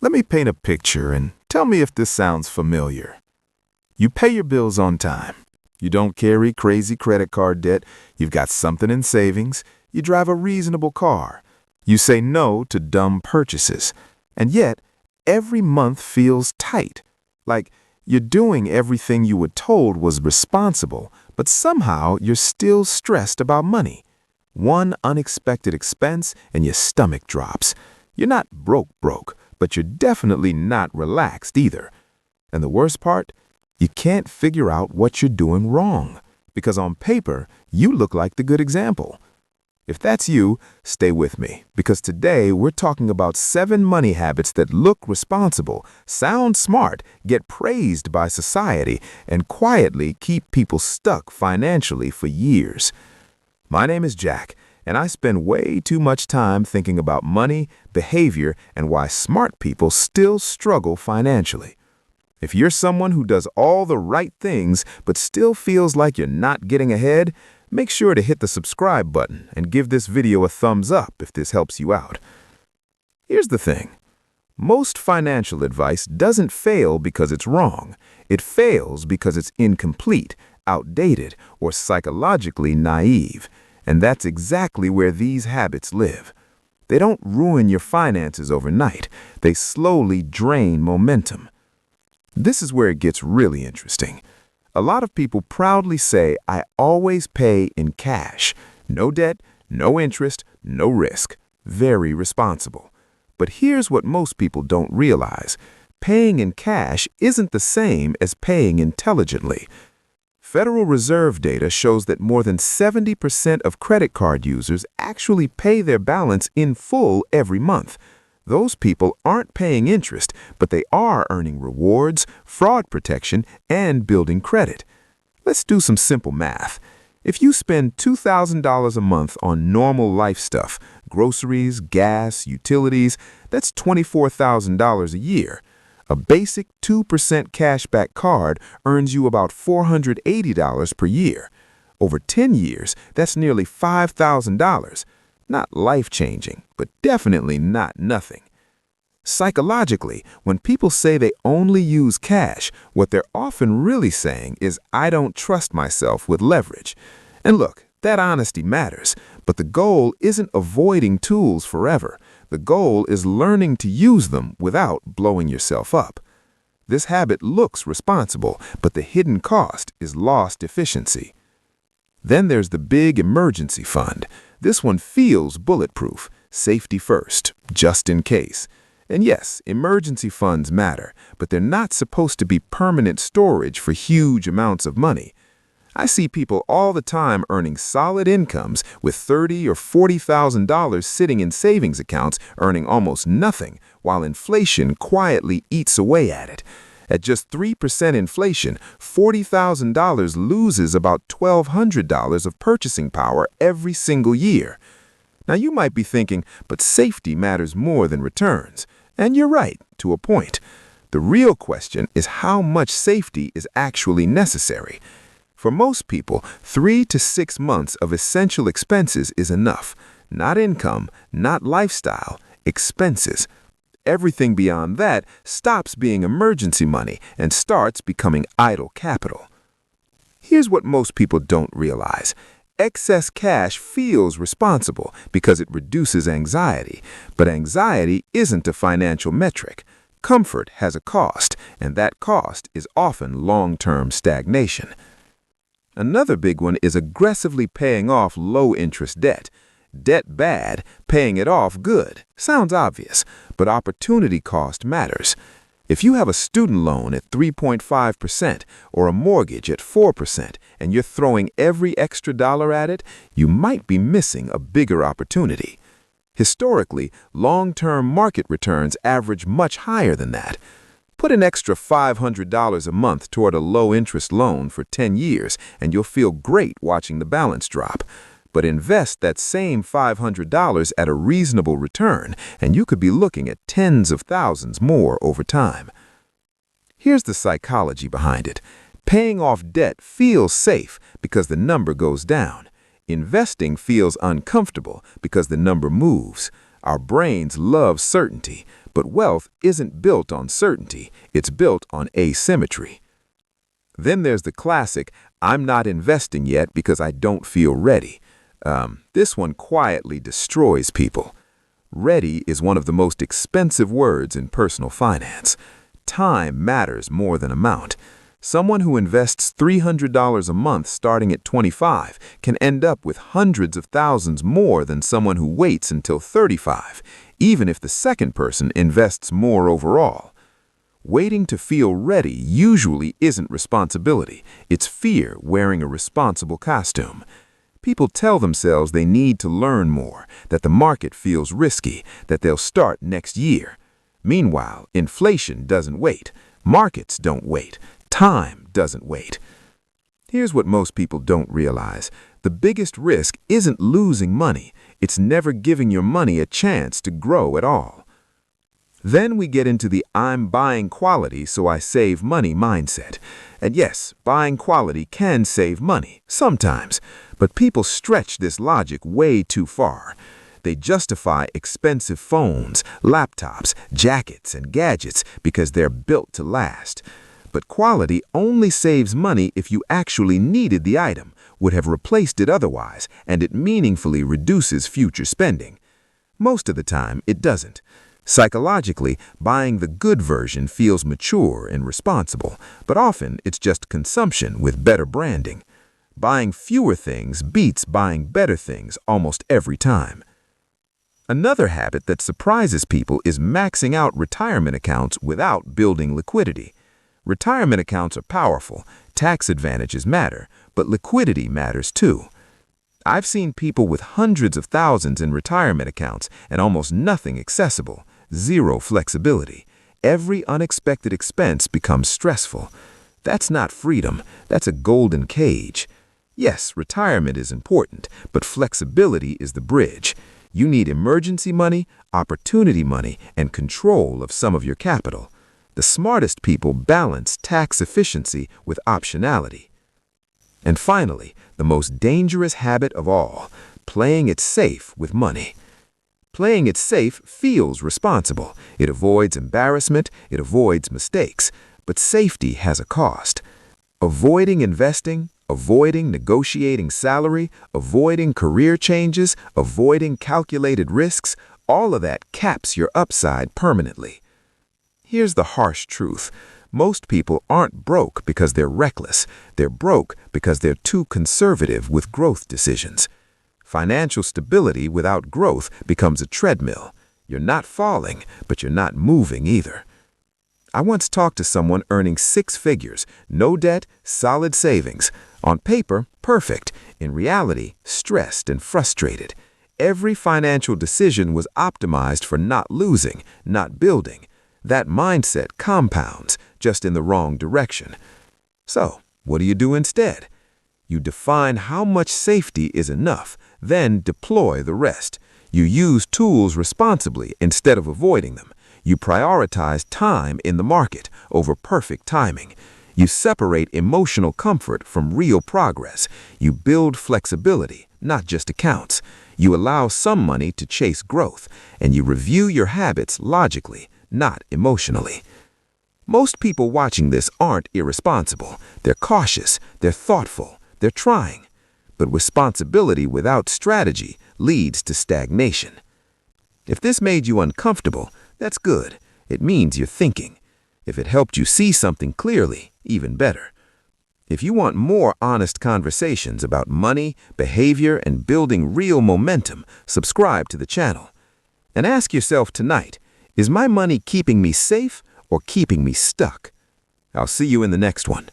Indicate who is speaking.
Speaker 1: Let me paint a picture and tell me if this sounds familiar. You pay your bills on time. You don't carry crazy credit card debt. You've got something in savings. You drive a reasonable car. You say no to dumb purchases. And yet, every month feels tight. Like you're doing everything you were told was responsible, but somehow you're still stressed about money. One unexpected expense and your stomach drops. You're not broke, but you're definitely not relaxed either. And the worst part? You can't figure out what you're doing wrong, because on paper, you look like the good example. If that's you, stay with me, because today we're talking about 7 money habits that look responsible, sound smart, get praised by society, and quietly keep people stuck financially for years. My name is Jack, and I spend way too much time thinking about money, behavior, and why smart people still struggle financially. If you're someone who does all the right things but still feels like you're not getting ahead, make sure to hit the subscribe button and give this video a thumbs up if this helps you out. Here's the thing. Most financial advice doesn't fail because it's wrong. It fails because it's incomplete, outdated, or psychologically naive. And that's exactly where these habits live. They don't ruin your finances overnight. They slowly drain momentum. This is where it gets really interesting. A lot of people proudly say, I always pay in cash. No debt, no interest, no risk. Very responsible. But here's what most people don't realize. Paying in cash isn't the same as paying intelligently. Federal Reserve data shows that more than 70% of credit card users actually pay their balance in full every month. Those people aren't paying interest, but they are earning rewards, fraud protection, and building credit. Let's do some simple math. If you spend $2,000 a month on normal life stuff, groceries, gas, utilities, that's $24,000 a year. A basic 2% cashback card earns you about $480 per year. Over 10 years, that's nearly $5,000. Not life-changing, but definitely not nothing. Psychologically, when people say they only use cash, what they're often really saying is, I don't trust myself with leverage. And look, that honesty matters, but the goal isn't avoiding tools forever. The goal is learning to use them without blowing yourself up. This habit looks responsible, but the hidden cost is lost efficiency. Then there's the big emergency fund. This one feels bulletproof, safety first, just in case. And yes, emergency funds matter, but they're not supposed to be permanent storage for huge amounts of money. I see people all the time earning solid incomes with $30,000 or $40,000 sitting in savings accounts earning almost nothing, while inflation quietly eats away at it. At just 3% inflation, $40,000 loses about $1,200 of purchasing power every single year. Now you might be thinking, but safety matters more than returns. And you're right, to a point. The real question is how much safety is actually necessary. For most people, 3 to 6 months of essential expenses is enough. Not income, not lifestyle, expenses. Everything beyond that stops being emergency money and starts becoming idle capital. Here's what most people don't realize. Excess cash feels responsible because it reduces anxiety, but anxiety isn't a financial metric. Comfort has a cost, and that cost is often long-term stagnation. Another big one is aggressively paying off low-interest debt. Debt bad, paying it off good. Sounds obvious, but opportunity cost matters. If you have a student loan at 3.5% or a mortgage at 4% and you're throwing every extra dollar at it, you might be missing a bigger opportunity. Historically, long-term market returns average much higher than that. Put an extra $500 a month toward a low-interest loan for 10 years and you'll feel great watching the balance drop. But invest that same $500 at a reasonable return, and you could be looking at tens of thousands more over time. Here's the psychology behind it. Paying off debt feels safe because the number goes down. Investing feels uncomfortable because the number moves. Our brains love certainty, But wealth isn't built on certainty, it's built on asymmetry. Then there's the classic, I'm not investing yet because I don't feel ready. This one quietly destroys people. Ready is one of the most expensive words in personal finance. Time matters more than amount. Someone who invests $300 a month starting at 25 can end up with hundreds of thousands more than someone who waits until 35, even if the second person invests more overall. Waiting to feel ready usually isn't responsibility. It's fear wearing a responsible costume. People tell themselves they need to learn more, that the market feels risky, that they'll start next year. Meanwhile, inflation doesn't wait. Markets don't wait. Time doesn't wait. Here's what most people don't realize. The biggest risk isn't losing money. It's never giving your money a chance to grow at all. Then we get into the I'm buying quality so I save money mindset. And yes, buying quality can save money, sometimes. But people stretch this logic way too far. They justify expensive phones, laptops, jackets, and gadgets because they're built to last. But quality only saves money if you actually needed the item, would have replaced it otherwise, and it meaningfully reduces future spending. Most of the time, it doesn't. Psychologically, buying the good version feels mature and responsible, but often it's just consumption with better branding. Buying fewer things beats buying better things almost every time. Another habit that surprises people is maxing out retirement accounts without building liquidity. Retirement accounts are powerful, tax advantages matter, but liquidity matters too. I've seen people with hundreds of thousands in retirement accounts and almost nothing accessible, zero flexibility. Every unexpected expense becomes stressful. That's not freedom, that's a golden cage. Yes, retirement is important, but flexibility is the bridge. You need emergency money, opportunity money, and control of some of your capital. The smartest people balance tax efficiency with optionality. And finally, the most dangerous habit of all, playing it safe with money. Playing it safe feels responsible. It avoids embarrassment, it avoids mistakes, but safety has a cost. Avoiding investing, avoiding negotiating salary, avoiding career changes, avoiding calculated risks, all of that caps your upside permanently. Here's the harsh truth. Most people aren't broke because they're reckless. They're broke because they're too conservative with growth decisions. Financial stability without growth becomes a treadmill. You're not falling, but you're not moving either. I once talked to someone earning 6 figures, no debt, solid savings. On paper, perfect. In reality, stressed and frustrated. Every financial decision was optimized for not losing, not building. That mindset compounds, just in the wrong direction. So, what do you do instead? You define how much safety is enough, then deploy the rest. You use tools responsibly instead of avoiding them. You prioritize time in the market over perfect timing. You separate emotional comfort from real progress. You build flexibility, not just accounts. You allow some money to chase growth, and you review your habits logically, not emotionally. Most people watching this aren't irresponsible. They're cautious, they're thoughtful, they're trying. But responsibility without strategy leads to stagnation. If this made you uncomfortable, that's good. It means you're thinking. If it helped you see something clearly, even better. If you want more honest conversations about money, behavior, and building real momentum, subscribe to the channel. And ask yourself tonight, is my money keeping me safe or keeping me stuck? I'll see you in the next one.